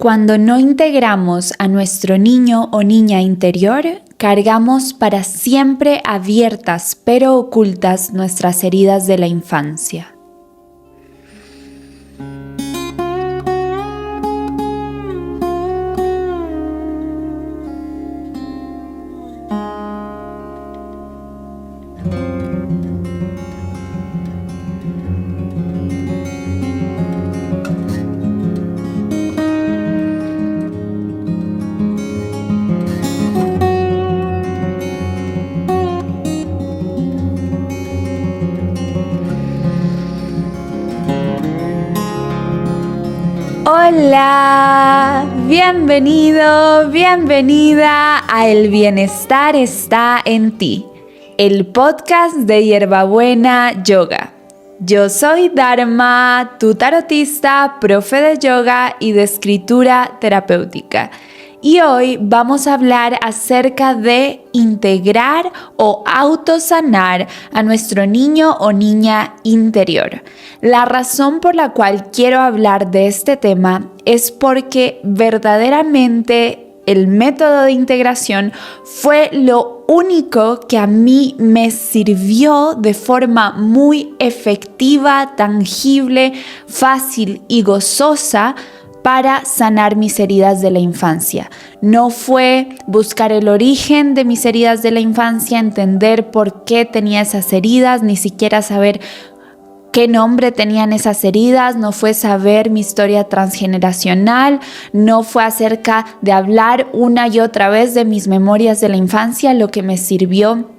Cuando no integramos a nuestro niño o niña interior, cargamos para siempre abiertas pero ocultas nuestras heridas de la infancia. Hola, bienvenido, bienvenida a El Bienestar Está en Ti, el podcast de Hierbabuena Yoga. Yo soy Dharma, tu tarotista, profe de yoga y de escritura terapéutica. Y hoy vamos a hablar acerca de integrar o autosanar a nuestro niño o niña interior. La razón por la cual quiero hablar de este tema es porque verdaderamente el método de integración fue lo único que a mí me sirvió de forma muy efectiva, tangible, fácil y gozosa para sanar mis heridas de la infancia. No fue buscar el origen de mis heridas de la infancia, entender por qué tenía esas heridas, ni siquiera saber qué nombre tenían esas heridas, no fue saber mi historia transgeneracional, no fue acerca de hablar una y otra vez de mis memorias de la infancia. Lo que me sirvió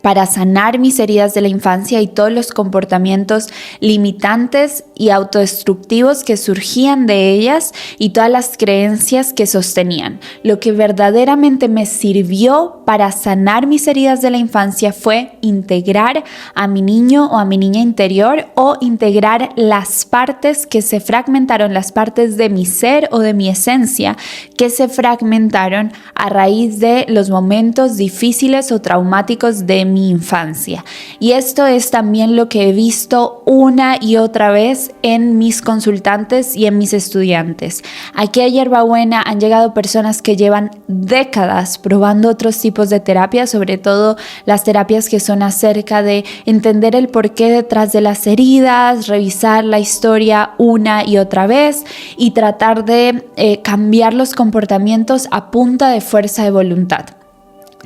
para sanar mis heridas de la infancia y todos los comportamientos limitantes y autodestructivos que surgían de ellas y todas las creencias que sostenían. Lo que verdaderamente me sirvió para sanar mis heridas de la infancia fue integrar a mi niño o a mi niña interior, o integrar las partes que se fragmentaron, las partes de mi ser o de mi esencia que se fragmentaron a raíz de los momentos difíciles o traumáticos de mi infancia. Y esto es también lo que he visto una y otra vez en mis consultantes y en mis estudiantes. Aquí a Hierbabuena han llegado personas que llevan décadas probando otros tipos de terapias, sobre todo las terapias que son acerca de entender el porqué detrás de las heridas, revisar la historia una y otra vez y tratar de cambiar los comportamientos a punta de fuerza de voluntad.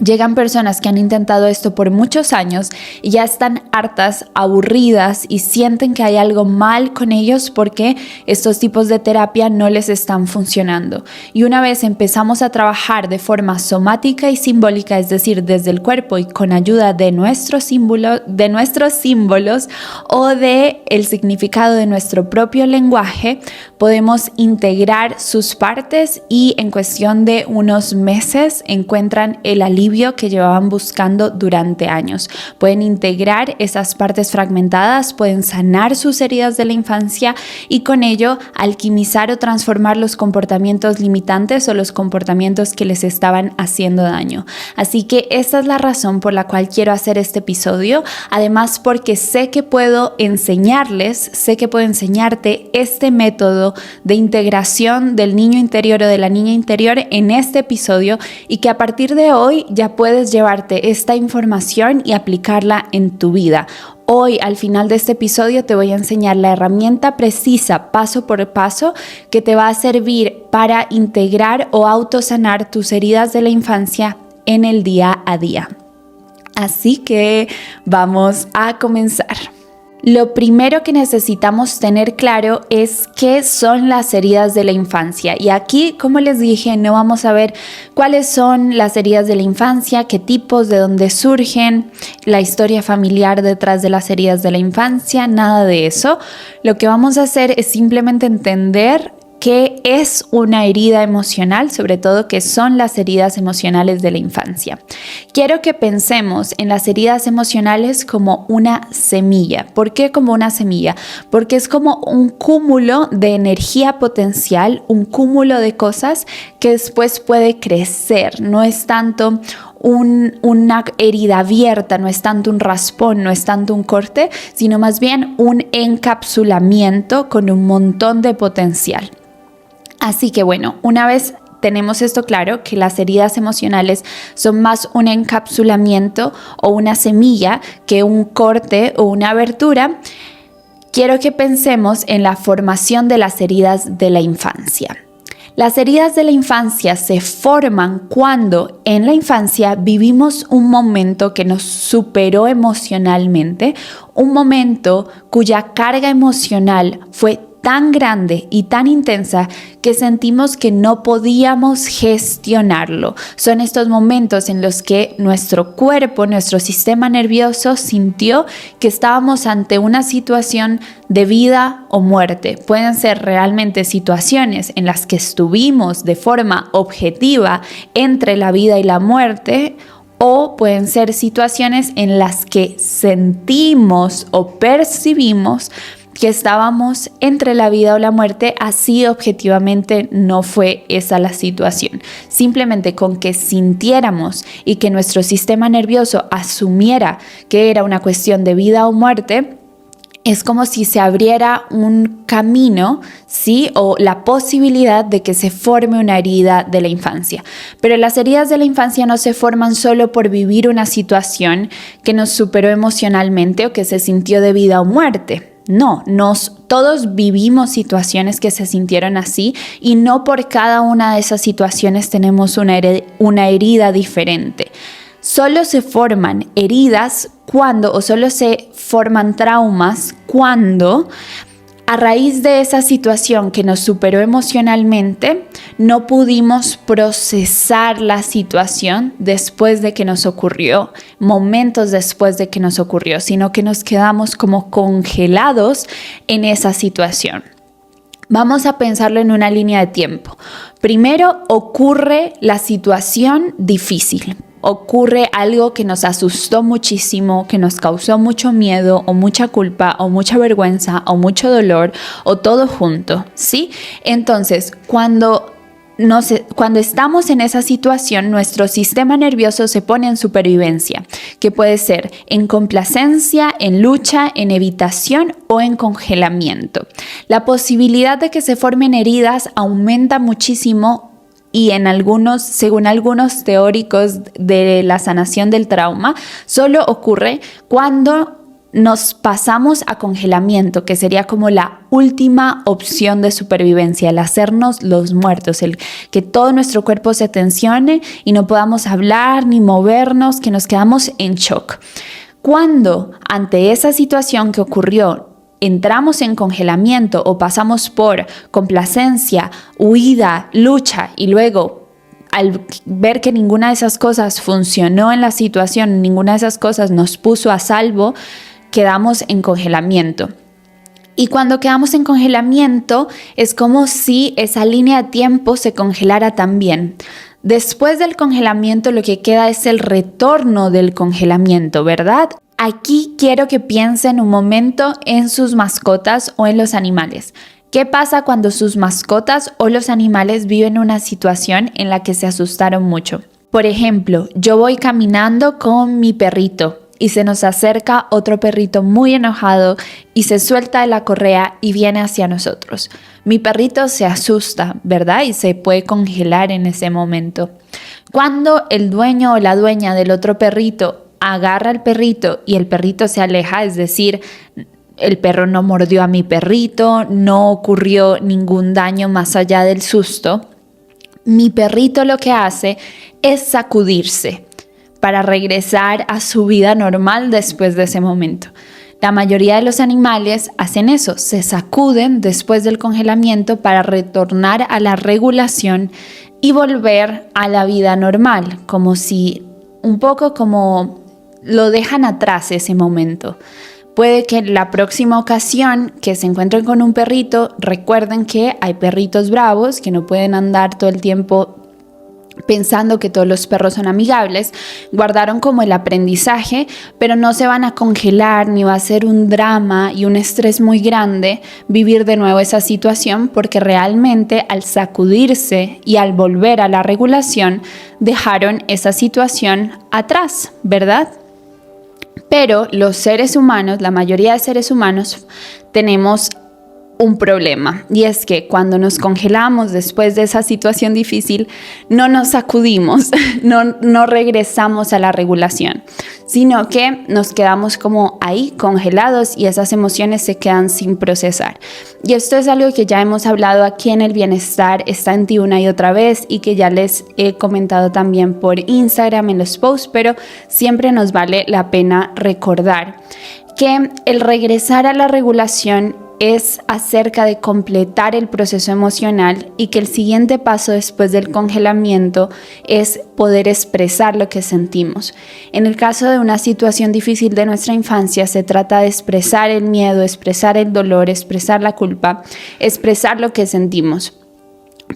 Llegan personas que han intentado esto por muchos años y ya están hartas, aburridas y sienten que hay algo mal con ellos porque estos tipos de terapia no les están funcionando. Y una vez empezamos a trabajar de forma somática y simbólica, es decir, desde el cuerpo y con ayuda de nuestros símbolos o de el significado de nuestro propio lenguaje, podemos integrar sus partes y en cuestión de unos meses encuentran el alivio que llevaban buscando durante años. Pueden integrar esas partes fragmentadas, pueden sanar sus heridas de la infancia y con ello alquimizar o transformar los comportamientos limitantes o los comportamientos que les estaban haciendo daño. Así que esa es la razón por la cual quiero hacer este episodio. Además, porque sé que puedo enseñarte este método de integración del niño interior o de la niña interior en este episodio, y que a partir de hoy ya puedes llevarte esta información y aplicarla en tu vida. Hoy, al final de este episodio, te voy a enseñar la herramienta precisa, paso por paso, que te va a servir para integrar o autosanar tus heridas de la infancia en el día a día. Así que vamos a comenzar. Lo primero que necesitamos tener claro es qué son las heridas de la infancia. Y aquí, como les dije, no vamos a ver cuáles son las heridas de la infancia, qué tipos, de dónde surgen, la historia familiar detrás de las heridas de la infancia, nada de eso. Lo que vamos a hacer es simplemente entender qué es una herida emocional, sobre todo qué son las heridas emocionales de la infancia. Quiero que pensemos en las heridas emocionales como una semilla. ¿Por qué como una semilla? Porque es como un cúmulo de energía potencial, un cúmulo de cosas que después puede crecer. No es tanto una herida abierta, no es tanto un raspón, no es tanto un corte, sino más bien un encapsulamiento con un montón de potencial. Así que bueno, una vez tenemos esto claro, que las heridas emocionales son más un encapsulamiento o una semilla que un corte o una abertura, quiero que pensemos en la formación de las heridas de la infancia. Las heridas de la infancia se forman cuando en la infancia vivimos un momento que nos superó emocionalmente, un momento cuya carga emocional fue tan grande y tan intensa que sentimos que no podíamos gestionarlo. Son estos momentos en los que nuestro cuerpo, nuestro sistema nervioso sintió que estábamos ante una situación de vida o muerte. Pueden ser realmente situaciones en las que estuvimos de forma objetiva entre la vida y la muerte, o pueden ser situaciones en las que sentimos o percibimos que estábamos entre la vida o la muerte, así objetivamente no fue esa la situación. Simplemente con que sintiéramos y que nuestro sistema nervioso asumiera que era una cuestión de vida o muerte, es como si se abriera un camino, ¿sí? O la posibilidad de que se forme una herida de la infancia. Pero las heridas de la infancia no se forman solo por vivir una situación que nos superó emocionalmente o que se sintió de vida o muerte. No, todos vivimos situaciones que se sintieron así y no por cada una de esas situaciones tenemos una herida diferente. Solo se forman heridas o solo se forman traumas cuando a raíz de esa situación que nos superó emocionalmente, no pudimos procesar la situación después de que nos ocurrió, momentos después de que nos ocurrió, sino que nos quedamos como congelados en esa situación. Vamos a pensarlo en una línea de tiempo. Primero ocurre la situación difícil. Ocurre algo que nos asustó muchísimo, que nos causó mucho miedo o mucha culpa o mucha vergüenza o mucho dolor o todo junto, ¿sí? Entonces, cuando estamos en esa situación, nuestro sistema nervioso se pone en supervivencia, que puede ser en complacencia, en lucha, en evitación o en congelamiento. La posibilidad de que se formen heridas aumenta muchísimo y según algunos teóricos de la sanación del trauma, solo ocurre cuando nos pasamos a congelamiento, que sería como la última opción de supervivencia, el hacernos los muertos, el que todo nuestro cuerpo se tensione y no podamos hablar ni movernos, que nos quedamos en shock. Cuando ante esa situación que ocurrió, entramos en congelamiento o pasamos por complacencia, huida, lucha y luego al ver que ninguna de esas cosas funcionó en la situación, ninguna de esas cosas nos puso a salvo, quedamos en congelamiento. Y cuando quedamos en congelamiento es como si esa línea de tiempo se congelara también. Después del congelamiento lo que queda es el retorno del congelamiento, ¿verdad? Aquí quiero que piensen un momento en sus mascotas o en los animales. ¿Qué pasa cuando sus mascotas o los animales viven una situación en la que se asustaron mucho? Por ejemplo, yo voy caminando con mi perrito y se nos acerca otro perrito muy enojado y se suelta de la correa y viene hacia nosotros. Mi perrito se asusta, ¿verdad? Y se puede congelar en ese momento. Cuando el dueño o la dueña del otro perrito agarra al perrito y el perrito se aleja, es decir, el perro no mordió a mi perrito, no ocurrió ningún daño más allá del susto, mi perrito lo que hace es sacudirse para regresar a su vida normal después de ese momento. La mayoría de los animales hacen eso, se sacuden después del congelamiento para retornar a la regulación y volver a la vida normal, un poco como lo dejan atrás ese momento. Puede que la próxima ocasión que se encuentren con un perrito, recuerden que hay perritos bravos que no pueden andar todo el tiempo pensando que todos los perros son amigables, guardaron como el aprendizaje, pero no se van a congelar ni va a ser un drama y un estrés muy grande vivir de nuevo esa situación, porque realmente al sacudirse y al volver a la regulación dejaron esa situación atrás, ¿verdad? Pero los seres humanos, la mayoría de seres humanos, tenemos un problema, y es que cuando nos congelamos después de esa situación difícil, no nos sacudimos, no regresamos a la regulación, sino que nos quedamos como ahí congelados y esas emociones se quedan sin procesar. Y esto es algo que ya hemos hablado aquí en El Bienestar Está en Ti una y otra vez, y que ya les he comentado también por Instagram en los posts, pero siempre nos vale la pena recordar que el regresar a la regulación es acerca de completar el proceso emocional, y que el siguiente paso después del congelamiento es poder expresar lo que sentimos. En el caso de una situación difícil de nuestra infancia, se trata de expresar el miedo, expresar el dolor, expresar la culpa, expresar lo que sentimos.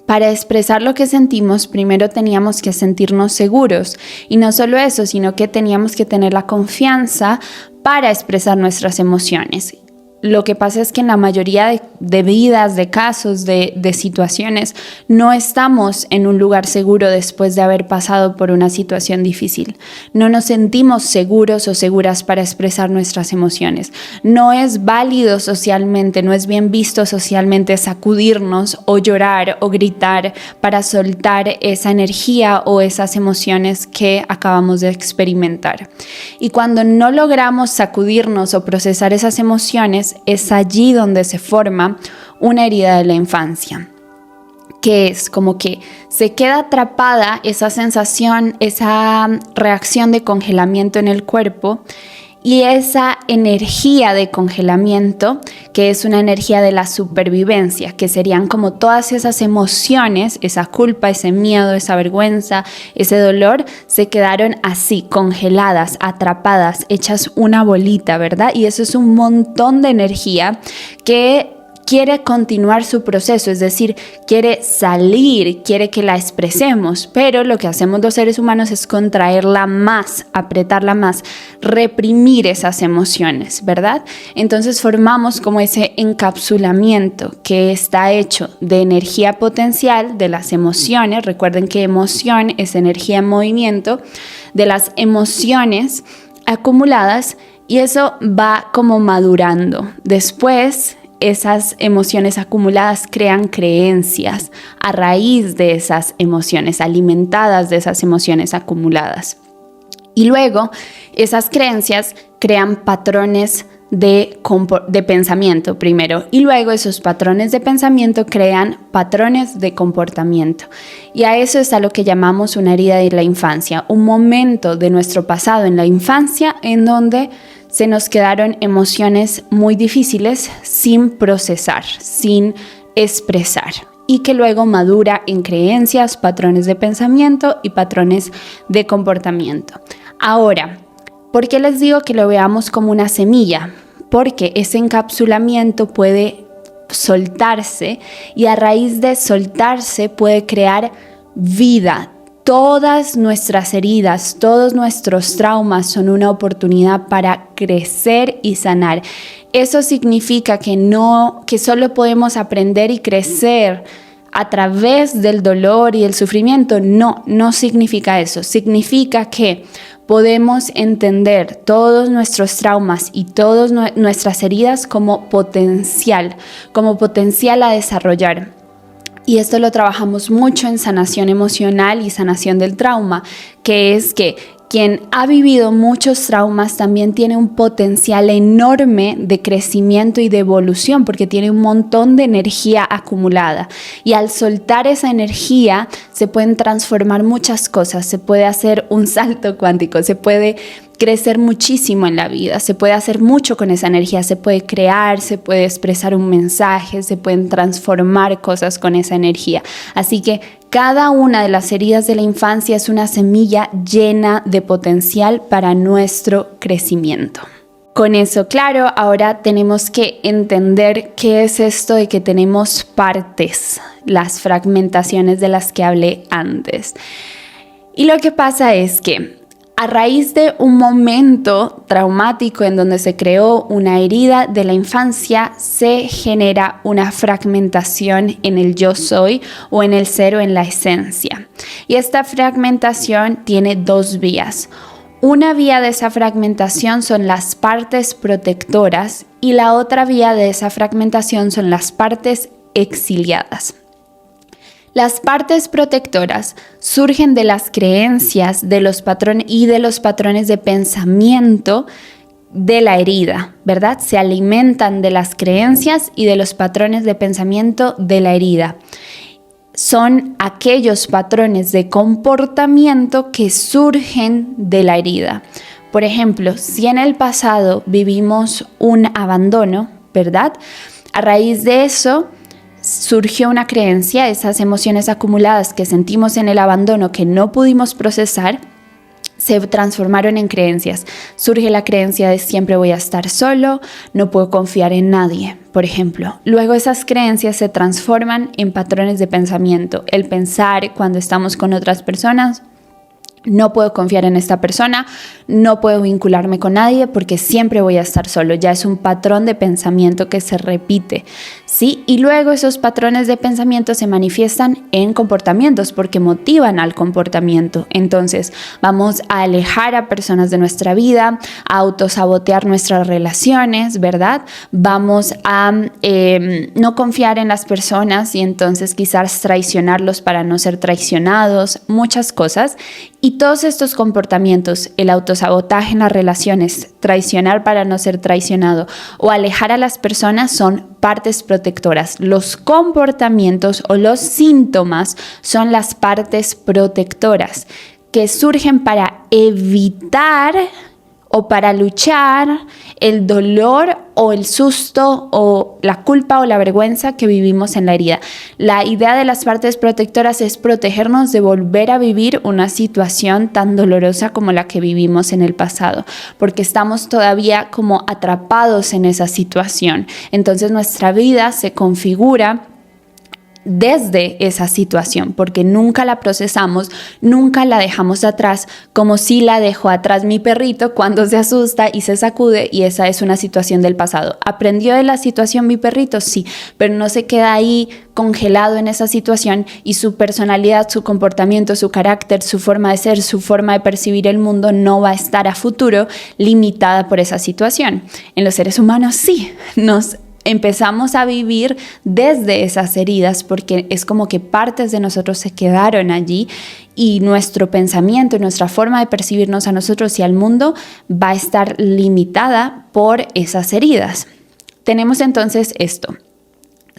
Para expresar lo que sentimos, primero teníamos que sentirnos seguros, y no solo eso, sino que teníamos que tener la confianza para expresar nuestras emociones. Lo que pasa es que en la mayoría de vidas, de casos, de situaciones, no estamos en un lugar seguro después de haber pasado por una situación difícil. No nos sentimos seguros o seguras para expresar nuestras emociones. No es válido socialmente, no es bien visto socialmente sacudirnos o llorar o gritar para soltar esa energía o esas emociones que acabamos de experimentar. Y cuando no logramos sacudirnos o procesar esas emociones, es allí donde se forma una herida de la infancia, que es como que se queda atrapada esa sensación, esa reacción de congelamiento en el cuerpo, y esa energía de congelamiento, que es una energía de la supervivencia, que serían como todas esas emociones, esa culpa, ese miedo, esa vergüenza, ese dolor, se quedaron así, congeladas, atrapadas, hechas una bolita, ¿verdad? Y eso es un montón de energía que quiere continuar su proceso, es decir, quiere salir, quiere que la expresemos, pero lo que hacemos los seres humanos es contraerla más, apretarla más, reprimir esas emociones, ¿verdad? Entonces formamos como ese encapsulamiento que está hecho de energía potencial de las emociones. Recuerden que emoción es energía en movimiento, de las emociones acumuladas, y eso va como madurando. Después, esas emociones acumuladas crean creencias a raíz de esas emociones, alimentadas de esas emociones acumuladas. Y luego esas creencias crean patrones de pensamiento primero, y luego esos patrones de pensamiento crean patrones de comportamiento. Y a eso es a lo que llamamos una herida de la infancia, un momento de nuestro pasado en la infancia en donde se nos quedaron emociones muy difíciles sin procesar, sin expresar, y que luego madura en creencias, patrones de pensamiento y patrones de comportamiento. Ahora, ¿por qué les digo que lo veamos como una semilla? Porque ese encapsulamiento puede soltarse, y a raíz de soltarse puede crear vida. Todas nuestras heridas, todos nuestros traumas son una oportunidad para crecer y sanar. Eso significa que solo podemos aprender y crecer a través del dolor y el sufrimiento. No significa eso. Significa que podemos entender todos nuestros traumas y todas nuestras heridas como potencial a desarrollar. Y esto lo trabajamos mucho en sanación emocional y sanación del trauma, que es que quien ha vivido muchos traumas también tiene un potencial enorme de crecimiento y de evolución, porque tiene un montón de energía acumulada. Y al soltar esa energía se pueden transformar muchas cosas, se puede hacer un salto cuántico, se puede crecer muchísimo en la vida, se puede hacer mucho con esa energía, se puede crear, se puede expresar un mensaje, se pueden transformar cosas con esa energía. Así que cada una de las heridas de la infancia es una semilla llena de potencial para nuestro crecimiento. Con eso claro, ahora tenemos que entender qué es esto de que tenemos partes, las fragmentaciones de las que hablé antes. Y lo que pasa es que a raíz de un momento traumático en donde se creó una herida de la infancia, se genera una fragmentación en el yo soy o en el ser o en la esencia. Y esta fragmentación tiene dos vías. Una vía de esa fragmentación son las partes protectoras y la otra vía de esa fragmentación son las partes exiliadas. Las partes protectoras surgen de las creencias de los patrones de pensamiento de la herida, ¿verdad? Se alimentan de las creencias y de los patrones de pensamiento de la herida. Son aquellos patrones de comportamiento que surgen de la herida. Por ejemplo, si en el pasado vivimos un abandono, ¿verdad? A raíz de eso surgió una creencia, esas emociones acumuladas que sentimos en el abandono que no pudimos procesar, se transformaron en creencias. Surge la creencia de siempre voy a estar solo, no puedo confiar en nadie, por ejemplo. Luego esas creencias se transforman en patrones de pensamiento. El pensar cuando estamos con otras personas, no puedo confiar en esta persona, no puedo vincularme con nadie porque siempre voy a estar solo. Ya es un patrón de pensamiento que se repite, ¿sí? Y luego esos patrones de pensamiento se manifiestan en comportamientos porque motivan al comportamiento. Entonces, vamos a alejar a personas de nuestra vida, a autosabotear nuestras relaciones, ¿verdad? Vamos a no confiar en las personas y entonces quizás traicionarlos para no ser traicionados, muchas cosas. Y todos estos comportamientos, el autosabotaje en las relaciones, traicionar para no ser traicionado o alejar a las personas son partes protectoras. Los comportamientos o los síntomas son las partes protectoras que surgen para evitar o para luchar el dolor o el susto o la culpa o la vergüenza que vivimos en la herida. La idea de las partes protectoras es protegernos de volver a vivir una situación tan dolorosa como la que vivimos en el pasado, porque estamos todavía como atrapados en esa situación. Entonces nuestra vida se configura desde esa situación, porque nunca la procesamos, nunca la dejamos atrás, como si la dejó atrás mi perrito cuando se asusta y se sacude, y esa es una situación del pasado. ¿Aprendió de la situación mi perrito? Sí, pero no se queda ahí congelado en esa situación y su personalidad, su comportamiento, su carácter, su forma de ser, su forma de percibir el mundo no va a estar a futuro limitada por esa situación. En los seres humanos sí, nos empezamos a vivir desde esas heridas porque es como que partes de nosotros se quedaron allí y nuestro pensamiento, nuestra forma de percibirnos a nosotros y al mundo va a estar limitada por esas heridas. Tenemos entonces esto.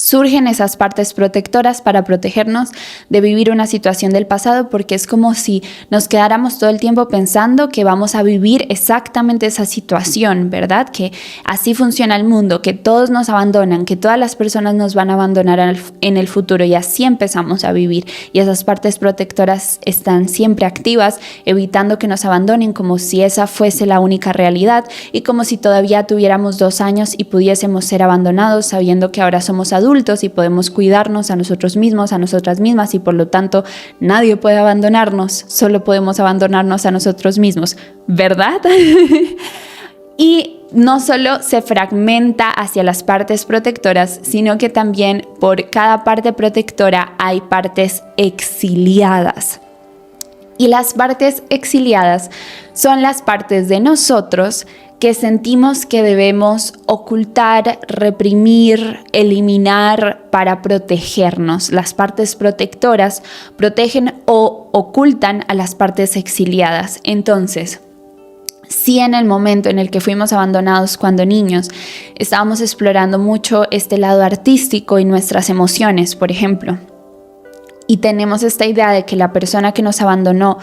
Surgen esas partes protectoras para protegernos de vivir una situación del pasado porque es como si nos quedáramos todo el tiempo pensando que vamos a vivir exactamente esa situación, ¿verdad? Que así funciona el mundo, que todos nos abandonan, que todas las personas nos van a abandonar en el futuro y así empezamos a vivir. Y esas partes protectoras están siempre activas, evitando que nos abandonen como si esa fuese la única realidad y como si todavía tuviéramos 2 años y pudiésemos ser abandonados sabiendo que ahora somos adultos y podemos cuidarnos a nosotros mismos, a nosotras mismas y por lo tanto nadie puede abandonarnos, solo podemos abandonarnos a nosotros mismos, ¿verdad? Y no solo se fragmenta hacia las partes protectoras, sino que también por cada parte protectora hay partes exiliadas. Y las partes exiliadas son las partes de nosotros que sentimos que debemos ocultar, reprimir, eliminar para protegernos. Las partes protectoras protegen o ocultan a las partes exiliadas. Entonces, si en el momento en el que fuimos abandonados cuando niños, estábamos explorando mucho este lado artístico y nuestras emociones, por ejemplo, y tenemos esta idea de que la persona que nos abandonó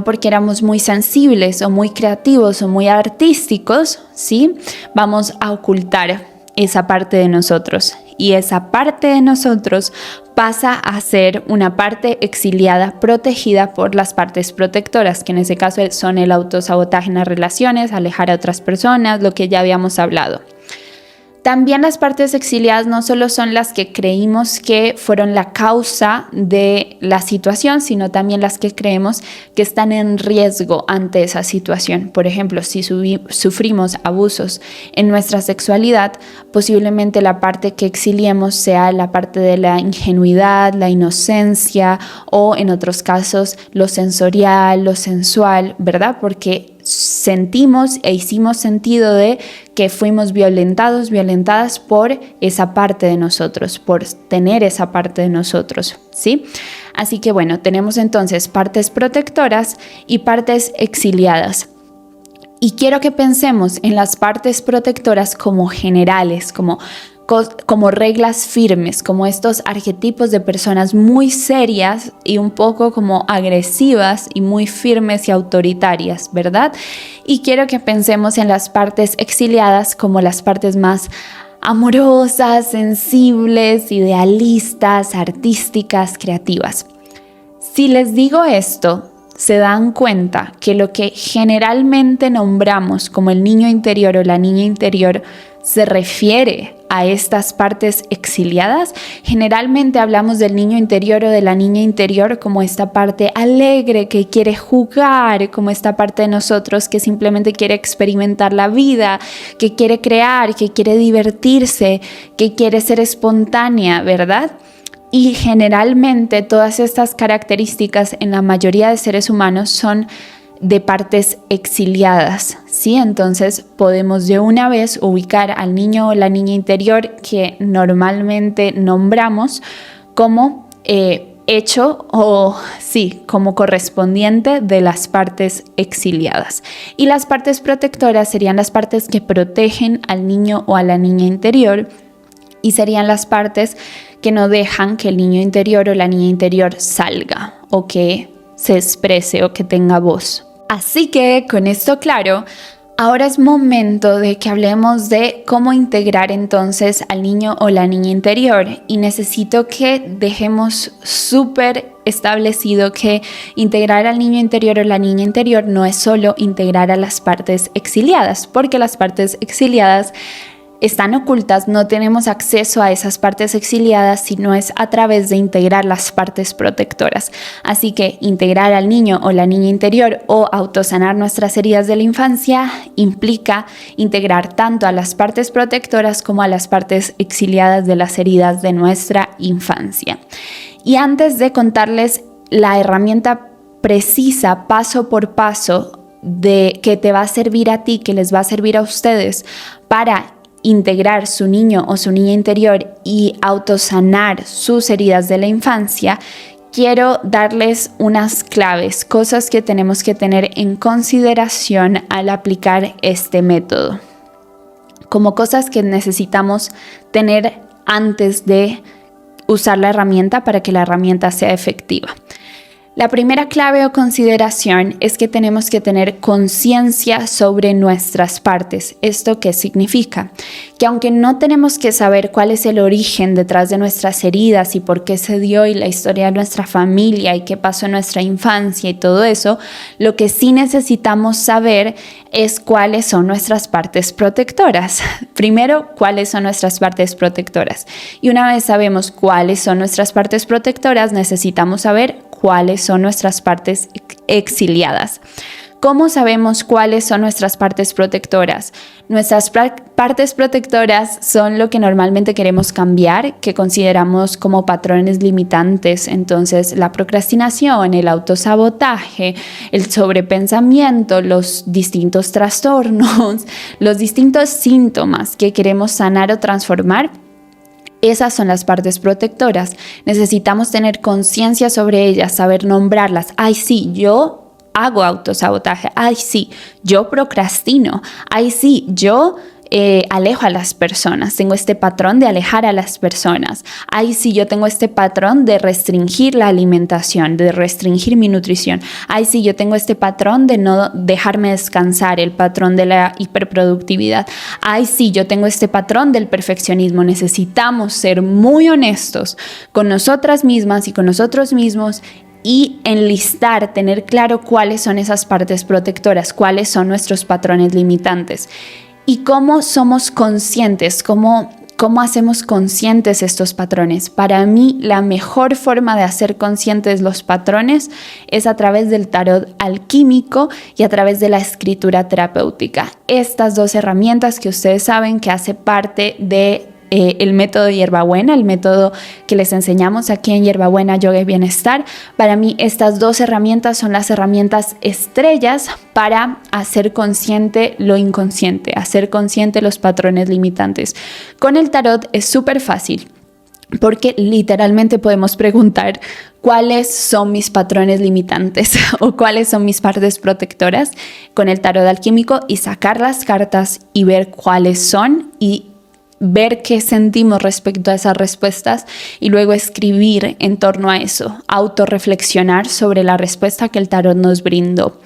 porque éramos muy sensibles o muy creativos o muy artísticos, ¿sí? Vamos a ocultar esa parte de nosotros y esa parte de nosotros pasa a ser una parte exiliada protegida por las partes protectoras, que en ese caso son el autosabotaje en las relaciones, alejar a otras personas, lo que ya habíamos hablado. También las partes exiliadas no solo son las que creímos que fueron la causa de la situación, sino también las que creemos que están en riesgo ante esa situación. Por ejemplo, si sufrimos abusos en nuestra sexualidad, posiblemente la parte que exiliemos sea la parte de la ingenuidad, la inocencia o en otros casos lo sensorial, lo sensual, ¿verdad? Porque sentimos e hicimos sentido de que fuimos violentadas por esa parte de nosotros, por tener esa parte de nosotros, ¿sí? Así que bueno, tenemos entonces partes protectoras y partes exiliadas. Y quiero que pensemos en las partes protectoras como generales, como reglas firmes, como estos arquetipos de personas muy serias y un poco como agresivas y muy firmes y autoritarias, ¿verdad? Y quiero que pensemos en las partes exiliadas como las partes más amorosas, sensibles, idealistas, artísticas, creativas. Si les digo esto, se dan cuenta que lo que generalmente nombramos como el niño interior o la niña interior se refiere a estas partes exiliadas. Generalmente hablamos del niño interior o de la niña interior como esta parte alegre que quiere jugar, como esta parte de nosotros que simplemente quiere experimentar la vida, que quiere crear, que quiere divertirse, que quiere ser espontánea, ¿verdad? Y generalmente todas estas características en la mayoría de seres humanos son de partes exiliadas, ¿sí? Entonces podemos de una vez ubicar al niño o la niña interior que normalmente nombramos como hecho o sí, como correspondiente de las partes exiliadas. Y las partes protectoras serían las partes que protegen al niño o a la niña interior y serían las partes que no dejan que el niño interior o la niña interior salga o que se exprese o que tenga voz. Así que con esto claro, ahora es momento de que hablemos de cómo integrar entonces al niño o la niña interior y necesito que dejemos súper establecido que integrar al niño interior o la niña interior no es solo integrar a las partes exiliadas, porque las partes exiliadas están ocultas, no tenemos acceso a esas partes exiliadas si no es a través de integrar las partes protectoras. Así que integrar al niño o la niña interior o autosanar nuestras heridas de la infancia implica integrar tanto a las partes protectoras como a las partes exiliadas de las heridas de nuestra infancia. Y antes de contarles la herramienta precisa, paso por paso, que te va a servir a ti, que les va a servir a ustedes para integrar su niño o su niña interior y autosanar sus heridas de la infancia, quiero darles unas claves, cosas que tenemos que tener en consideración al aplicar este método, como cosas que necesitamos tener antes de usar la herramienta para que la herramienta sea efectiva. La primera clave o consideración es que tenemos que tener conciencia sobre nuestras partes. ¿Esto qué significa? Que aunque no tenemos que saber cuál es el origen detrás de nuestras heridas y por qué se dio y la historia de nuestra familia y qué pasó en nuestra infancia y todo eso, lo que sí necesitamos saber es cuáles son nuestras partes protectoras. Primero, cuáles son nuestras partes protectoras. Y una vez sabemos cuáles son nuestras partes protectoras, necesitamos saber cuáles son nuestras partes exiliadas. ¿Cómo sabemos cuáles son nuestras partes protectoras? Nuestras partes protectoras son lo que normalmente queremos cambiar, que consideramos como patrones limitantes. Entonces, la procrastinación, el autosabotaje, el sobrepensamiento, los distintos trastornos, los distintos síntomas que queremos sanar o transformar. Esas son las partes protectoras. Necesitamos tener conciencia sobre ellas, saber nombrarlas. Ay, sí, yo hago autosabotaje. Ay, sí, yo procrastino. Ay, sí, yo alejo a las personas. Tengo este patrón de alejar a las personas. Ay, sí, yo tengo este patrón de restringir la alimentación, de restringir mi nutrición. Ay, sí, yo tengo este patrón de no dejarme descansar, el patrón de la hiperproductividad. Ay, sí, yo tengo este patrón del perfeccionismo. Necesitamos ser muy honestos con nosotras mismas y con nosotros mismos y enlistar, tener claro cuáles son esas partes protectoras, cuáles son nuestros patrones limitantes. ¿Y cómo somos conscientes? ¿Cómo hacemos conscientes estos patrones? Para mí, la mejor forma de hacer conscientes los patrones es a través del tarot alquímico y a través de la escritura terapéutica. Estas dos herramientas que ustedes saben que hace parte de el método Hierbabuena, el método que les enseñamos aquí en Hierbabuena Yoga y Bienestar. Para mí estas dos herramientas son las herramientas estrellas para hacer consciente lo inconsciente, hacer consciente los patrones limitantes. Con el tarot es súper fácil, porque literalmente podemos preguntar cuáles son mis patrones limitantes o cuáles son mis partes protectoras con el tarot alquímico y sacar las cartas y ver cuáles son y ver qué sentimos respecto a esas respuestas y luego escribir en torno a eso, autorreflexionar sobre la respuesta que el tarot nos brindó.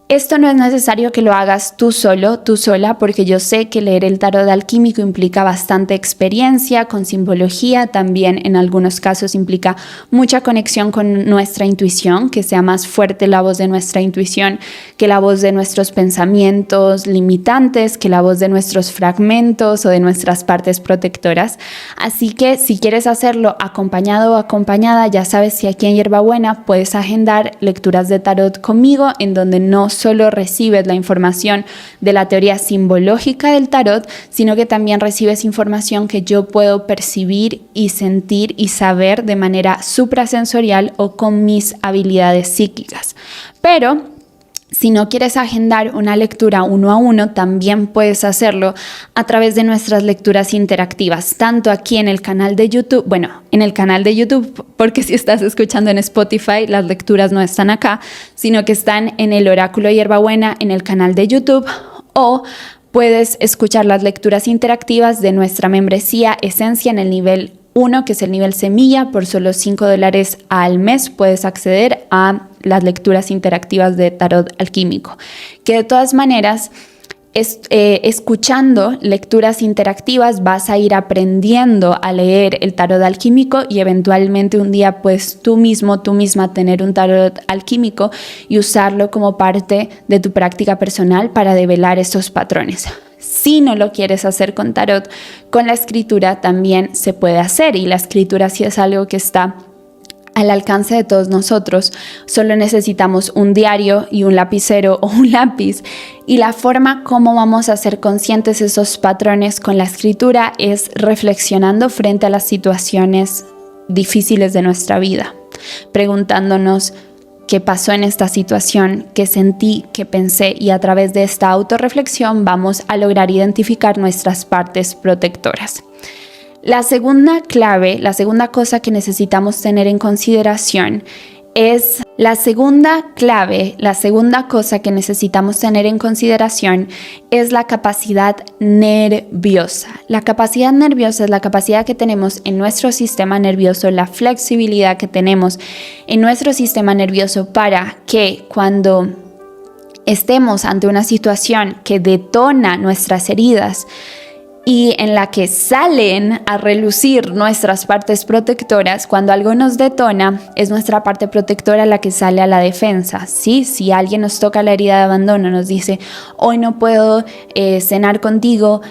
Esto no es necesario que lo hagas tú solo, tú sola, porque yo sé que leer el tarot alquímico implica bastante experiencia con simbología, también en algunos casos implica mucha conexión con nuestra intuición, que sea más fuerte la voz de nuestra intuición que la voz de nuestros pensamientos limitantes, que la voz de nuestros fragmentos o de nuestras partes protectoras. Así que si quieres hacerlo acompañado o acompañada, ya sabes que aquí en Hierbabuena puedes agendar lecturas de tarot conmigo, en donde no solo recibes la información de la teoría simbológica del tarot, sino que también recibes información que yo puedo percibir y sentir y saber de manera suprasensorial o con mis habilidades psíquicas. Pero si no quieres agendar una lectura 1 a 1, también puedes hacerlo a través de nuestras lecturas interactivas, tanto aquí en el canal de YouTube, en el canal de YouTube, porque si estás escuchando en Spotify, las lecturas no están acá, sino que están en el Oráculo Hierbabuena en el canal de YouTube, o puedes escuchar las lecturas interactivas de nuestra membresía Esencia en el nivel 1, que es el nivel semilla. Por solo $5 al mes puedes acceder a las lecturas interactivas de tarot alquímico, que de todas maneras escuchando lecturas interactivas vas a ir aprendiendo a leer el tarot alquímico y eventualmente un día pues tú misma tener un tarot alquímico y usarlo como parte de tu práctica personal para develar estos patrones. Si no lo quieres hacer con tarot, con la escritura también se puede hacer, y la escritura sí es algo que está al alcance de todos nosotros. Solo necesitamos un diario y un lapicero o un lápiz, y la forma como vamos a hacer conscientes esos patrones con la escritura es reflexionando frente a las situaciones difíciles de nuestra vida, preguntándonos qué pasó en esta situación, qué sentí, qué pensé, y a través de esta autorreflexión vamos a lograr identificar nuestras partes protectoras. La segunda clave, la segunda cosa que necesitamos tener en consideración es la segunda cosa que necesitamos tener en consideración es la capacidad nerviosa. La capacidad nerviosa es la capacidad que tenemos en nuestro sistema nervioso, la flexibilidad que tenemos en nuestro sistema nervioso para que cuando estemos ante una situación que detona nuestras heridas y en la que salen a relucir nuestras partes protectoras, cuando algo nos detona, es nuestra parte protectora la que sale a la defensa, ¿sí? Si alguien nos toca la herida de abandono, nos dice, hoy no puedo cenar contigo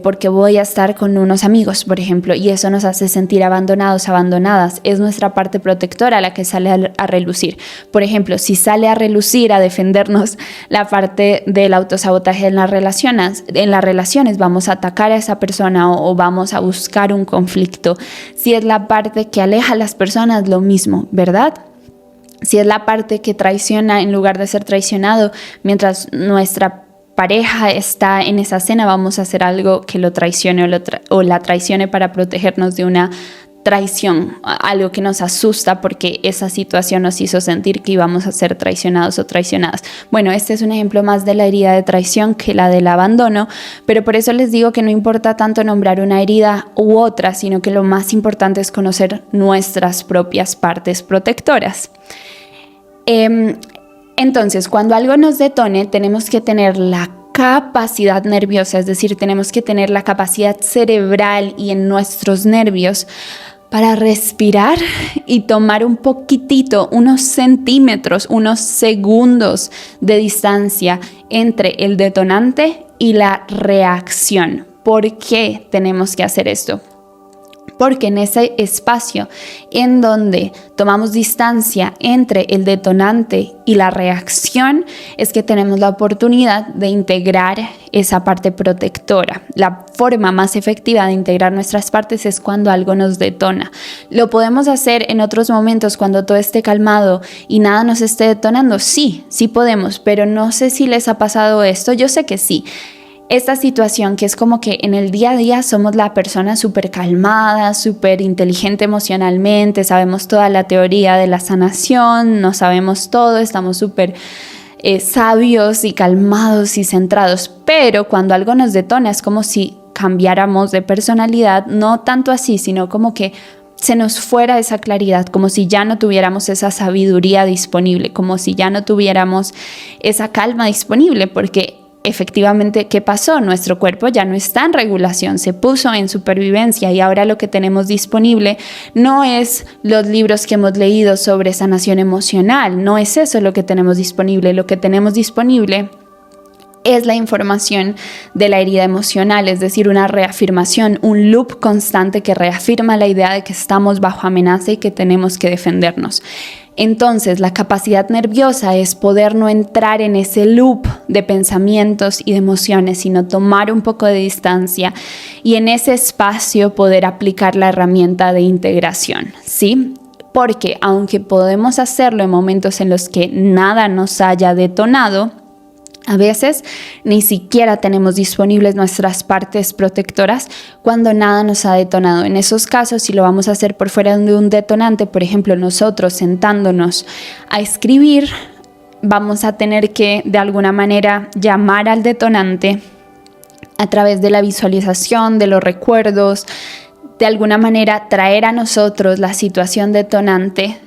porque voy a estar con unos amigos, por ejemplo, y eso nos hace sentir abandonados, abandonadas, es nuestra parte protectora la que sale a relucir. Por ejemplo, si sale a relucir, a defendernos la parte del autosabotaje en las relaciones, vamos a atacar a esa persona o vamos a buscar un conflicto. Si es la parte que aleja a las personas, lo mismo, ¿verdad? Si es la parte que traiciona en lugar de ser traicionado, mientras nuestra pareja está en esa cena, vamos a hacer algo que lo traicione o la traicione para protegernos de una traición, algo que nos asusta porque esa situación nos hizo sentir que íbamos a ser traicionados o traicionadas. Bueno, este es un ejemplo más de la herida de traición que la del abandono, pero por eso les digo que no importa tanto nombrar una herida u otra, sino que lo más importante es conocer nuestras propias partes protectoras. Entonces, cuando algo nos detone, tenemos que tener la capacidad nerviosa, es decir, tenemos que tener la capacidad cerebral y en nuestros nervios para respirar y tomar un poquitito, unos centímetros, unos segundos de distancia entre el detonante y la reacción. ¿Por qué tenemos que hacer esto? Porque en ese espacio en donde tomamos distancia entre el detonante y la reacción es que tenemos la oportunidad de integrar esa parte protectora. La forma más efectiva de integrar nuestras partes es cuando algo nos detona. Lo podemos hacer en otros momentos cuando todo esté calmado y nada nos esté detonando. Sí podemos, pero no sé si les ha pasado esto. Yo sé que sí. Esta situación que es como que en el día a día somos la persona súper calmada, súper inteligente emocionalmente, sabemos toda la teoría de la sanación, no sabemos todo, estamos súper sabios y calmados y centrados, pero cuando algo nos detona es como si cambiáramos de personalidad, no tanto así, sino como que se nos fuera esa claridad, como si ya no tuviéramos esa sabiduría disponible, como si ya no tuviéramos esa calma disponible, porque efectivamente, ¿qué pasó? Nuestro cuerpo ya no está en regulación, se puso en supervivencia y ahora lo que tenemos disponible no es los libros que hemos leído sobre sanación emocional, no es eso lo que tenemos disponible. Lo que tenemos disponible es la información de la herida emocional, es decir, una reafirmación, un loop constante que reafirma la idea de que estamos bajo amenaza y que tenemos que defendernos. Entonces, la capacidad nerviosa es poder no entrar en ese loop de pensamientos y de emociones, sino tomar un poco de distancia y en ese espacio poder aplicar la herramienta de integración, ¿sí? Porque aunque podemos hacerlo en momentos en los que nada nos haya detonado, a veces ni siquiera tenemos disponibles nuestras partes protectoras cuando nada nos ha detonado. En esos casos, si lo vamos a hacer por fuera de un detonante, por ejemplo, nosotros sentándonos a escribir, vamos a tener que de alguna manera llamar al detonante a través de la visualización, de los recuerdos, de alguna manera traer a nosotros la situación detonante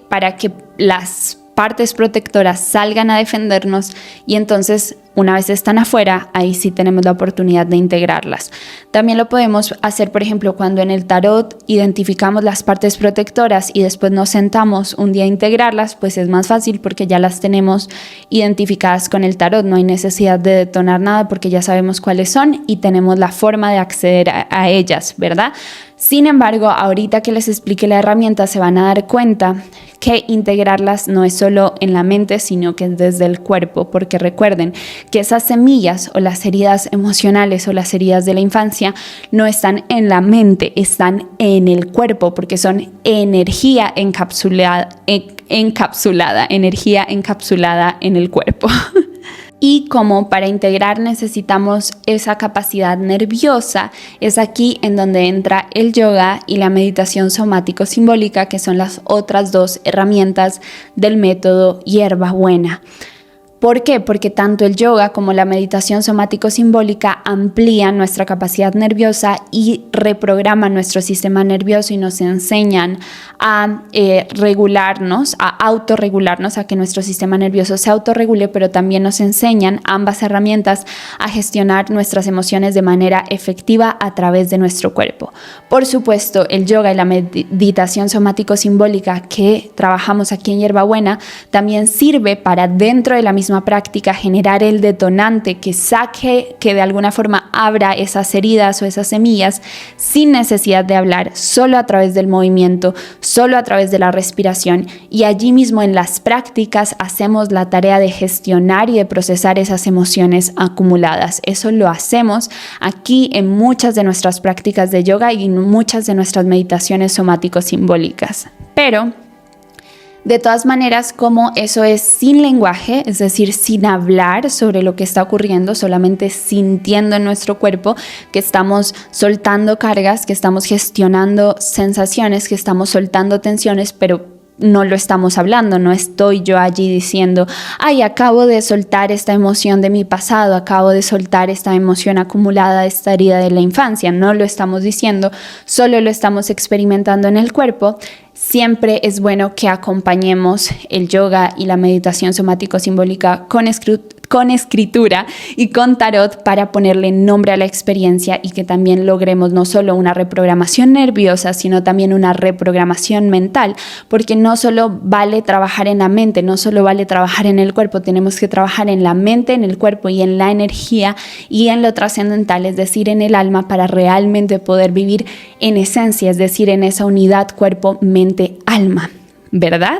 para que las partes protectoras salgan a defendernos y entonces una vez están afuera, ahí sí tenemos la oportunidad de integrarlas. También lo podemos hacer, por ejemplo, cuando en el tarot identificamos las partes protectoras y después nos sentamos un día a integrarlas, pues es más fácil porque ya las tenemos identificadas con el tarot. No hay necesidad de detonar nada porque ya sabemos cuáles son y tenemos la forma de acceder a ellas, ¿verdad? Sin embargo, ahorita que les explique la herramienta se van a dar cuenta que integrarlas no es solo en la mente, sino que es desde el cuerpo, porque recuerden que esas semillas o las heridas emocionales o las heridas de la infancia no están en la mente, están en el cuerpo, porque son energía encapsulada energía encapsulada en el cuerpo. Y como para integrar necesitamos esa capacidad nerviosa, es aquí en donde entra el yoga y la meditación somático-simbólica, que son las otras dos herramientas del método Hierbabuena. ¿Por qué? Porque tanto el yoga como la meditación somático-simbólica amplían nuestra capacidad nerviosa y reprograman nuestro sistema nervioso y nos enseñan a regularnos, a autorregularnos, a que nuestro sistema nervioso se autorregule, pero también nos enseñan ambas herramientas a gestionar nuestras emociones de manera efectiva a través de nuestro cuerpo. Por supuesto, el yoga y la meditación somático-simbólica que trabajamos aquí en Hierbabuena también sirve para dentro de la misma práctica generar el detonante que saque, que de alguna forma abra esas heridas o esas semillas sin necesidad de hablar, solo a través del movimiento, solo a través de la respiración, y allí mismo en las prácticas hacemos la tarea de gestionar y de procesar esas emociones acumuladas. Eso lo hacemos aquí en muchas de nuestras prácticas de yoga y en muchas de nuestras meditaciones somático-simbólicas. Pero de todas maneras, como eso es sin lenguaje, es decir, sin hablar sobre lo que está ocurriendo, solamente sintiendo en nuestro cuerpo que estamos soltando cargas, que estamos gestionando sensaciones, que estamos soltando tensiones, pero no lo estamos hablando, no estoy yo allí diciendo, ay, acabo de soltar esta emoción de mi pasado, acabo de soltar esta emoción acumulada, esta herida de la infancia. No lo estamos diciendo, solo lo estamos experimentando en el cuerpo. Siempre es bueno que acompañemos el yoga y la meditación somático-simbólica con con escritura y con tarot para ponerle nombre a la experiencia y que también logremos no solo una reprogramación nerviosa, sino también una reprogramación mental, porque no solo vale trabajar en la mente, no solo vale trabajar en el cuerpo, tenemos que trabajar en la mente, en el cuerpo y en la energía y en lo trascendental, es decir, en el alma, para realmente poder vivir en esencia, es decir, en esa unidad cuerpo, mente, alma, ¿verdad?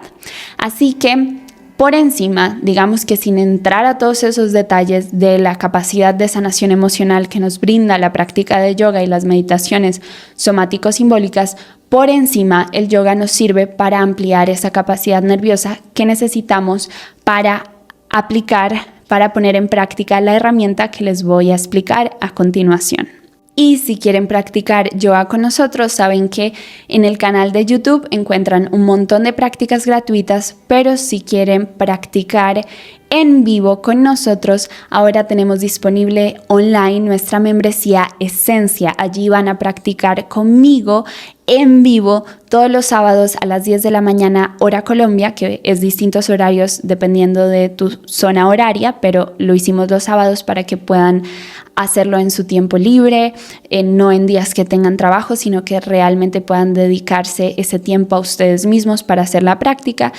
Así que por encima, digamos que sin entrar a todos esos detalles de la capacidad de sanación emocional que nos brinda la práctica de yoga y las meditaciones somático-simbólicas, por encima el yoga nos sirve para ampliar esa capacidad nerviosa que necesitamos para aplicar, para poner en práctica la herramienta que les voy a explicar a continuación. Y si quieren practicar yoga con nosotros, saben que en el canal de YouTube encuentran un montón de prácticas gratuitas, pero si quieren practicar en vivo con nosotros, ahora tenemos disponible online nuestra membresía Esencia. Allí van a practicar conmigo en vivo todos los sábados a las 10 de la mañana, hora Colombia, que es distintos horarios dependiendo de tu zona horaria, pero lo hicimos los sábados para que puedan hacerlo en su tiempo libre, no en días que tengan trabajo, sino que realmente puedan dedicarse ese tiempo a ustedes mismos para hacer la práctica.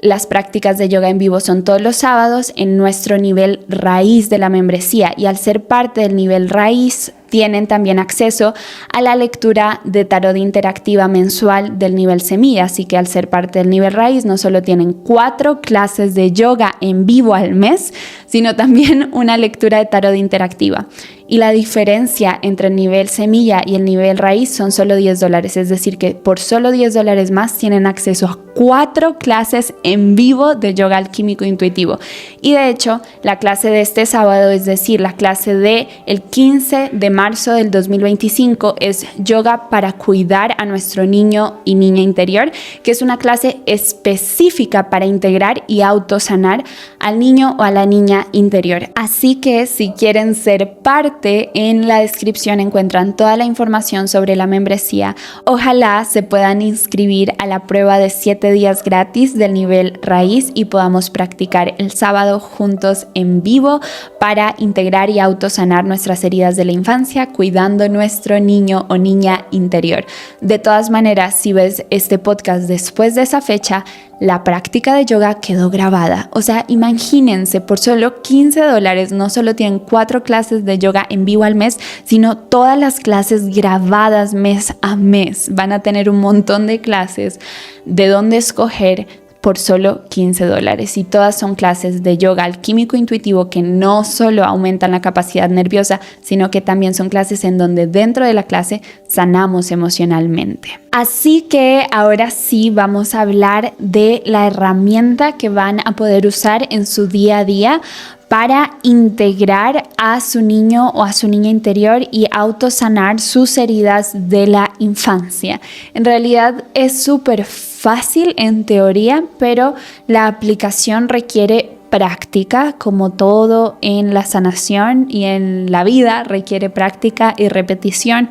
Las prácticas de yoga en vivo son todos los sábados en nuestro nivel raíz de la membresía, y al ser parte del nivel raíz tienen también acceso a la lectura de tarot interactiva mensual del nivel semilla, así que al ser parte del nivel raíz no solo tienen 4 clases de yoga en vivo al mes, sino también una lectura de tarot interactiva. Y la diferencia entre el nivel semilla y el nivel raíz son solo $10, es decir que por solo $10 más tienen acceso a 4 clases en vivo de yoga alquímico intuitivo. Y de hecho, la clase de este sábado, es decir, la clase de el 15 de marzo del 2025, es yoga para cuidar a nuestro niño y niña interior, que es una clase específica para integrar y autosanar al niño o a la niña interior. Así que si quieren ser parte, en la descripción encuentran toda la información sobre la membresía. Ojalá se puedan inscribir a la prueba de 7 días gratis del nivel raíz y podamos practicar el sábado juntos en vivo para integrar y autosanar nuestras heridas de la infancia, cuidando nuestro niño o niña interior. De todas maneras, si ves este podcast después de esa fecha, la práctica de yoga quedó grabada. O sea, imagínense, por solo $15 no solo tienen 4 clases de yoga en vivo al mes, sino todas las clases grabadas mes a mes. Van a tener un montón de clases de dónde escoger por solo $15, y todas son clases de yoga alquímico intuitivo que no solo aumentan la capacidad nerviosa, sino que también son clases en donde dentro de la clase sanamos emocionalmente. Así que ahora sí vamos a hablar de la herramienta que van a poder usar en su día a día para integrar a su niño o a su niña interior y autosanar sus heridas de la infancia. En realidad es súper fácil en teoría, pero la aplicación requiere práctica, como todo en la sanación y en la vida requiere práctica y repetición.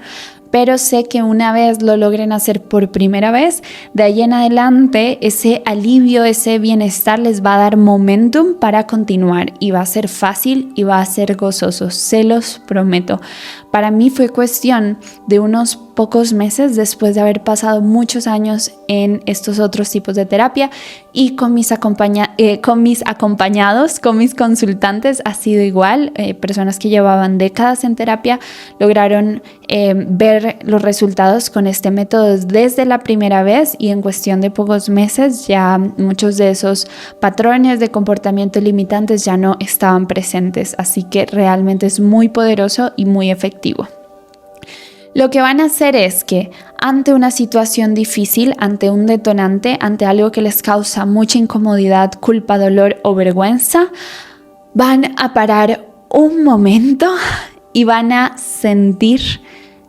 Pero sé que una vez lo logren hacer por primera vez, de ahí en adelante ese alivio, ese bienestar les va a dar momentum para continuar, y va a ser fácil y va a ser gozoso, se los prometo. Para mí fue cuestión de unos pocos meses después de haber pasado muchos años en estos otros tipos de terapia, y con mis acompañados, con mis consultantes ha sido igual. Personas que llevaban décadas en terapia lograron ver los resultados con este método desde la primera vez, y en cuestión de pocos meses ya muchos de esos patrones de comportamiento limitantes ya no estaban presentes, así que realmente es muy poderoso y muy efectivo. Lo que van a hacer es que ante una situación difícil, ante un detonante, ante algo que les causa mucha incomodidad, culpa, dolor o vergüenza, van a parar un momento y van a sentir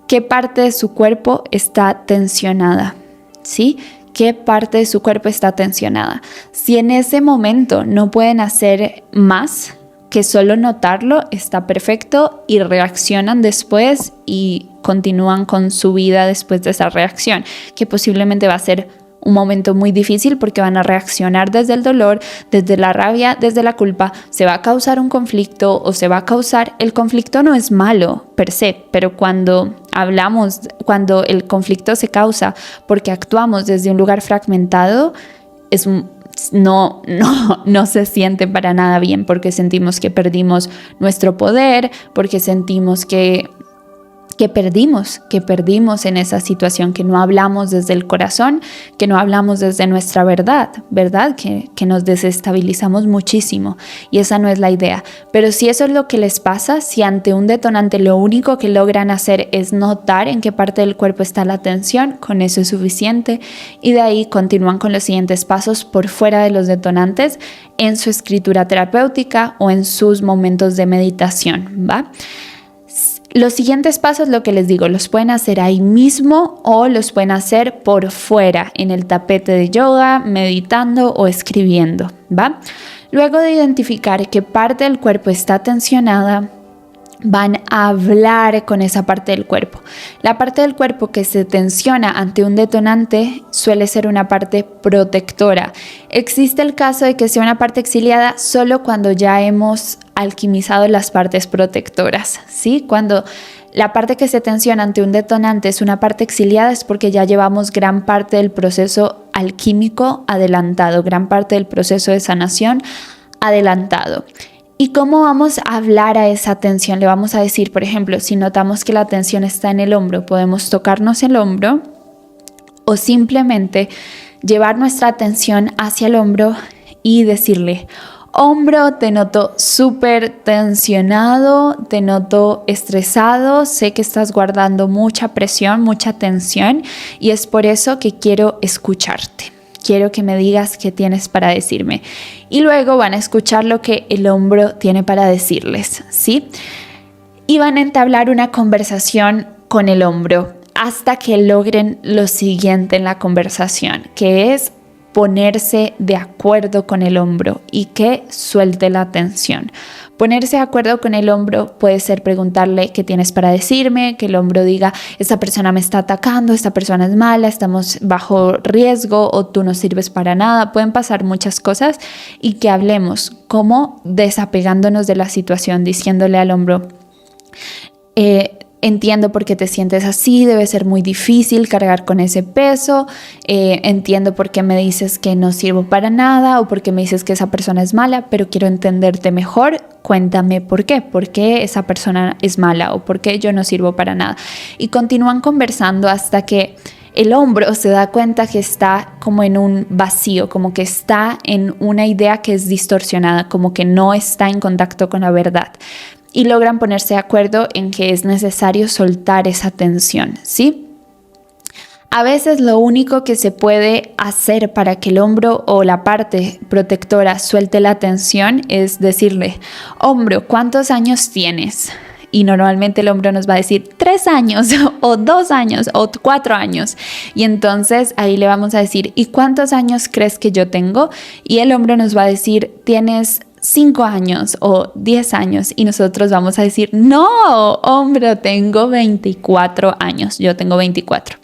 qué parte de su cuerpo está tensionada, ¿sí? ¿Qué parte de su cuerpo está tensionada? Si en ese momento no pueden hacer más que solo notarlo, está perfecto, y reaccionan después y continúan con su vida después de esa reacción, que posiblemente va a ser un momento muy difícil porque van a reaccionar desde el dolor, desde la rabia, desde la culpa. Se va a causar un conflicto o se va a causar... El conflicto no es malo per se, pero cuando el conflicto se causa porque actuamos desde un lugar fragmentado, no se siente para nada bien, porque sentimos que perdimos nuestro poder, porque sentimos que perdimos en esa situación, que no hablamos desde el corazón, que no hablamos desde nuestra verdad, que nos desestabilizamos muchísimo, y esa no es la idea. Pero si eso es lo que les pasa, si ante un detonante lo único que logran hacer es notar en qué parte del cuerpo está la tensión, con eso es suficiente, y de ahí continúan con los siguientes pasos por fuera de los detonantes en su escritura terapéutica o en sus momentos de meditación, ¿va? Los siguientes pasos, lo que les digo, los pueden hacer ahí mismo o los pueden hacer por fuera, en el tapete de yoga, meditando o escribiendo, ¿va? Luego de identificar qué parte del cuerpo está tensionada, van a hablar con esa parte del cuerpo. La parte del cuerpo que se tensiona ante un detonante suele ser una parte protectora. Existe el caso de que sea una parte exiliada solo cuando ya hemos alquimizado las partes protectoras, ¿sí? Cuando la parte que se tensiona ante un detonante es una parte exiliada, es porque ya llevamos gran parte del proceso alquímico adelantado, gran parte del proceso de sanación adelantado. ¿Y cómo vamos a hablar a esa tensión? Le vamos a decir, por ejemplo, si notamos que la tensión está en el hombro, podemos tocarnos el hombro o simplemente llevar nuestra atención hacia el hombro y decirle: hombro, te noto súper tensionado, te noto estresado, sé que estás guardando mucha presión, mucha tensión, y es por eso que quiero escucharte. Quiero que me digas qué tienes para decirme. Y luego van a escuchar lo que el hombro tiene para decirles, ¿sí? Y van a entablar una conversación con el hombro hasta que logren lo siguiente en la conversación, que es ponerse de acuerdo con el hombro y que suelte la tensión. Ponerse de acuerdo con el hombro puede ser preguntarle qué tienes para decirme, que el hombro diga: esta persona me está atacando, esta persona es mala, estamos bajo riesgo o tú no sirves para nada. Pueden pasar muchas cosas, y que hablemos como desapegándonos de la situación, diciéndole al hombro: entiendo por qué te sientes así, debe ser muy difícil cargar con ese peso, entiendo por qué me dices que no sirvo para nada o por qué me dices que esa persona es mala, pero quiero entenderte mejor, cuéntame por qué esa persona es mala o por qué yo no sirvo para nada. Y continúan conversando hasta que el hombro se da cuenta que está como en un vacío, como que está en una idea que es distorsionada, como que no está en contacto con la verdad. Y logran ponerse de acuerdo en que es necesario soltar esa tensión, ¿sí? A veces lo único que se puede hacer para que el hombro o la parte protectora suelte la tensión es decirle: hombro, ¿cuántos años tienes? Y normalmente el hombro nos va a decir 3 años o 2 años o 4 años. Y entonces ahí le vamos a decir: ¿y cuántos años crees que yo tengo? Y el hombro nos va a decir: tienes 5 años o 10 años, y nosotros vamos a decir: no, hombro, tengo 24 años, yo tengo 24.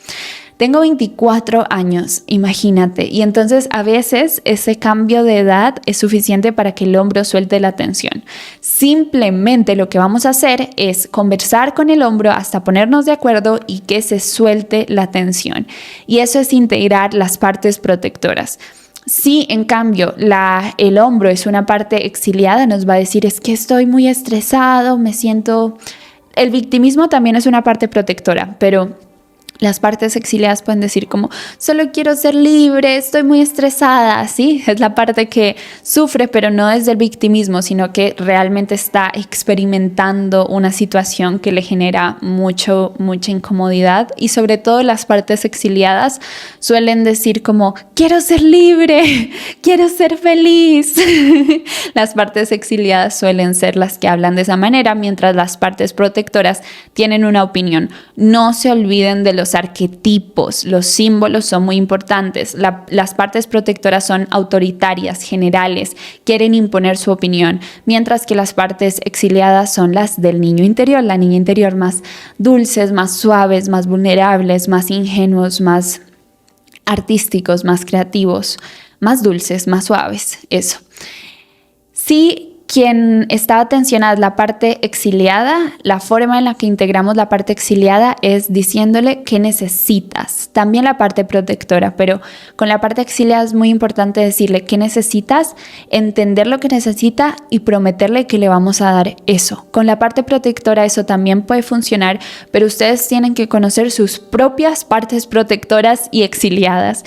Tengo 24 años, imagínate. Y entonces a veces ese cambio de edad es suficiente para que el hombro suelte la tensión. Simplemente lo que vamos a hacer es conversar con el hombro hasta ponernos de acuerdo y que se suelte la tensión. Y eso es integrar las partes protectoras. Si en cambio el hombro es una parte exiliada, nos va a decir: es que estoy muy estresado, me siento... El victimismo también es una parte protectora, pero las partes exiliadas pueden decir como: solo quiero ser libre, estoy muy estresada, ¿sí? Es la parte que sufre, pero no desde el victimismo, sino que realmente está experimentando una situación que le genera mucha incomodidad. Y sobre todo las partes exiliadas suelen decir como: quiero ser libre, quiero ser feliz. Las partes exiliadas suelen ser las que hablan de esa manera, mientras las partes protectoras tienen una opinión. No se olviden de los arquetipos, los símbolos son muy importantes. Las partes protectoras son autoritarias, generales, quieren imponer su opinión, mientras que las partes exiliadas son las del niño interior, la niña interior, más dulces, más suaves, más vulnerables, más ingenuos, más artísticos, más creativos, más dulces, más suaves, eso. Si quien estaba tensionada es la parte exiliada, la forma en la que integramos la parte exiliada es diciéndole qué necesitas. También la parte protectora, pero con la parte exiliada es muy importante decirle qué necesitas, entender lo que necesita y prometerle que le vamos a dar eso. Con la parte protectora eso también puede funcionar, pero ustedes tienen que conocer sus propias partes protectoras y exiliadas.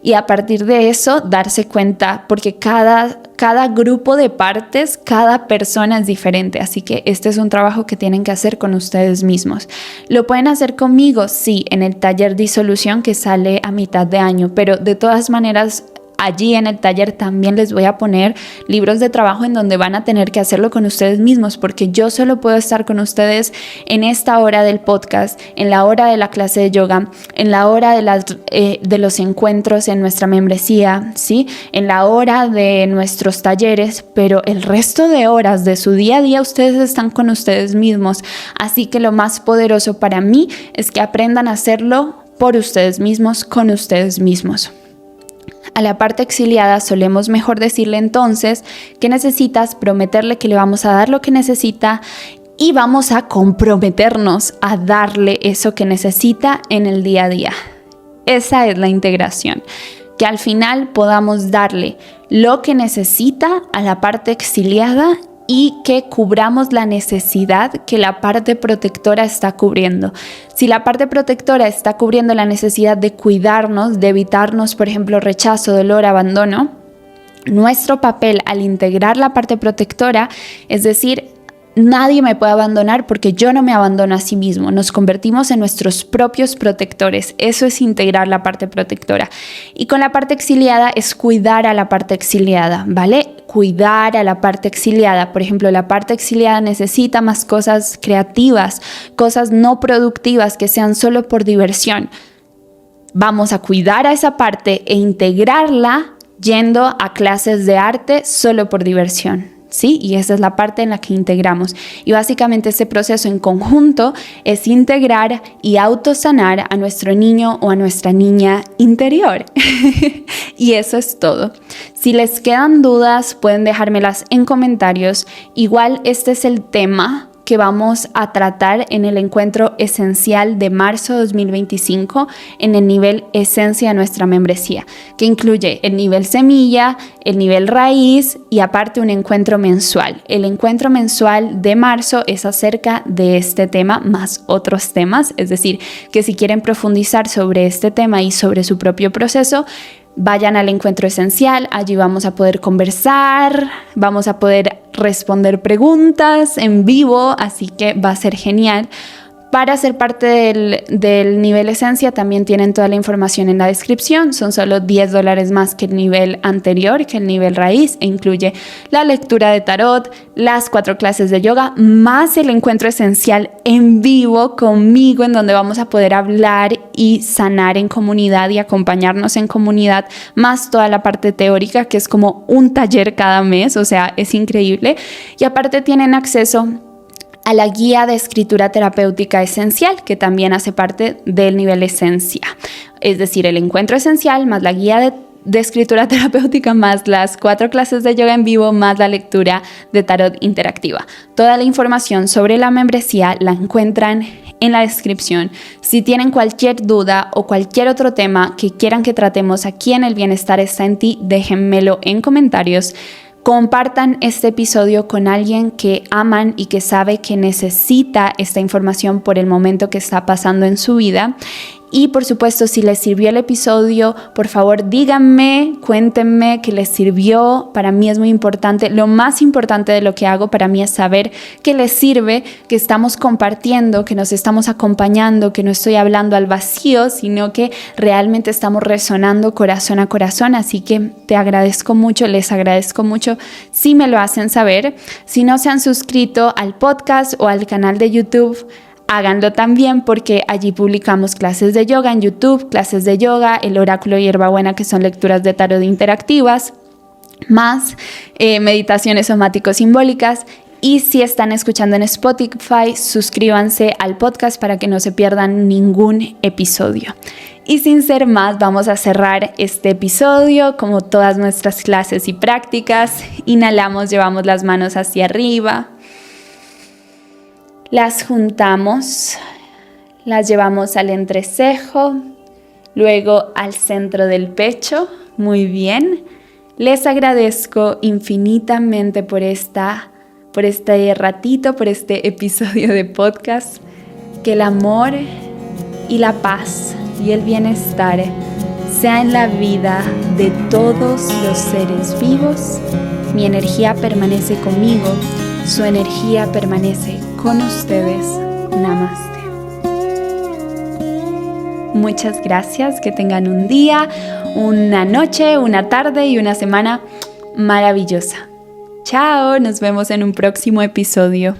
Y a partir de eso darse cuenta, porque cada grupo de partes, cada persona es diferente, así que este es un trabajo que tienen que hacer con ustedes mismos. ¿Lo pueden hacer conmigo? Sí, en el taller Disolución que sale a mitad de año, pero de todas maneras allí en el taller también les voy a poner libros de trabajo en donde van a tener que hacerlo con ustedes mismos, porque yo solo puedo estar con ustedes en esta hora del podcast, en la hora de la clase de yoga, en la hora de los encuentros en nuestra membresía, ¿sí? En la hora de nuestros talleres, pero el resto de horas de su día a día ustedes están con ustedes mismos. Así que lo más poderoso para mí es que aprendan a hacerlo por ustedes mismos, con ustedes mismos. A la parte exiliada solemos mejor decirle entonces que necesitas, prometerle que le vamos a dar lo que necesita y vamos a comprometernos a darle eso que necesita en el día a día. Esa es la integración, que al final podamos darle lo que necesita a la parte exiliada y que cubramos la necesidad que la parte protectora está cubriendo. Si la parte protectora está cubriendo la necesidad de cuidarnos, de evitarnos, por ejemplo, rechazo, dolor, abandono, nuestro papel al integrar la parte protectora es decir, nadie me puede abandonar porque yo no me abandono a sí mismo. Nos convertimos en nuestros propios protectores. Eso es integrar la parte protectora. Y con la parte exiliada es cuidar a la parte exiliada, ¿vale? Cuidar a la parte exiliada. Por ejemplo, la parte exiliada necesita más cosas creativas, cosas no productivas que sean solo por diversión. Vamos a cuidar a esa parte e integrarla yendo a clases de arte solo por diversión. ¿Sí? Y esa es la parte en la que integramos. Y básicamente este proceso en conjunto es integrar y autosanar a nuestro niño o a nuestra niña interior. Y eso es todo. Si les quedan dudas, pueden dejármelas en comentarios. Igual este es el tema que vamos a tratar en el encuentro esencial de marzo 2025 en el nivel esencia de nuestra membresía, que incluye el nivel semilla, el nivel raíz y aparte un encuentro mensual. El encuentro mensual de marzo es acerca de este tema más otros temas, es decir, que si quieren profundizar sobre este tema y sobre su propio proceso, vayan al encuentro esencial, allí vamos a poder conversar, vamos a poder responder preguntas en vivo, así que va a ser genial. Para ser parte del nivel esencia también tienen toda la información en la descripción, son solo $10 más que el nivel anterior, que el nivel raíz, e incluye la lectura de tarot, las 4 clases de yoga, más el encuentro esencial en vivo conmigo, en donde vamos a poder hablar y sanar en comunidad y acompañarnos en comunidad, más toda la parte teórica, que es como un taller cada mes, o sea, es increíble. Y aparte tienen acceso a la guía de escritura terapéutica esencial, que también hace parte del nivel esencia. Es decir, el encuentro esencial más la guía de escritura terapéutica más las 4 clases de yoga en vivo más la lectura de tarot interactiva. Toda la información sobre la membresía la encuentran en la descripción. Si tienen cualquier duda o cualquier otro tema que quieran que tratemos aquí en El Bienestar Está en Ti, déjenmelo en comentarios. Compartan este episodio con alguien que aman y que sabe que necesita esta información por el momento que está pasando en su vida. Y por supuesto, si les sirvió el episodio, por favor díganme, cuéntenme que les sirvió. Para mí es muy importante. Lo más importante de lo que hago para mí es saber que les sirve, que estamos compartiendo, que nos estamos acompañando, que no estoy hablando al vacío, sino que realmente estamos resonando corazón a corazón. Así que te agradezco mucho, les agradezco mucho si me lo hacen saber. Si no se han suscrito al podcast o al canal de YouTube, háganlo también, porque allí publicamos clases de yoga en YouTube, clases de yoga, el oráculo hierbabuena, que son lecturas de tarot interactivas, más meditaciones somático-simbólicas. Y si están escuchando en Spotify, suscríbanse al podcast para que no se pierdan ningún episodio. Y sin ser más, vamos a cerrar este episodio como todas nuestras clases y prácticas. Inhalamos, llevamos las manos hacia arriba. Las juntamos, las llevamos al entrecejo, luego al centro del pecho. Muy bien. Les agradezco infinitamente por este ratito, por este episodio de podcast. Que el amor y la paz y el bienestar sea en la vida de todos los seres vivos. Mi energía permanece conmigo, su energía permanece con ustedes. Namaste. Muchas gracias, que tengan un día, una noche, una tarde y una semana maravillosa. Chao, nos vemos en un próximo episodio.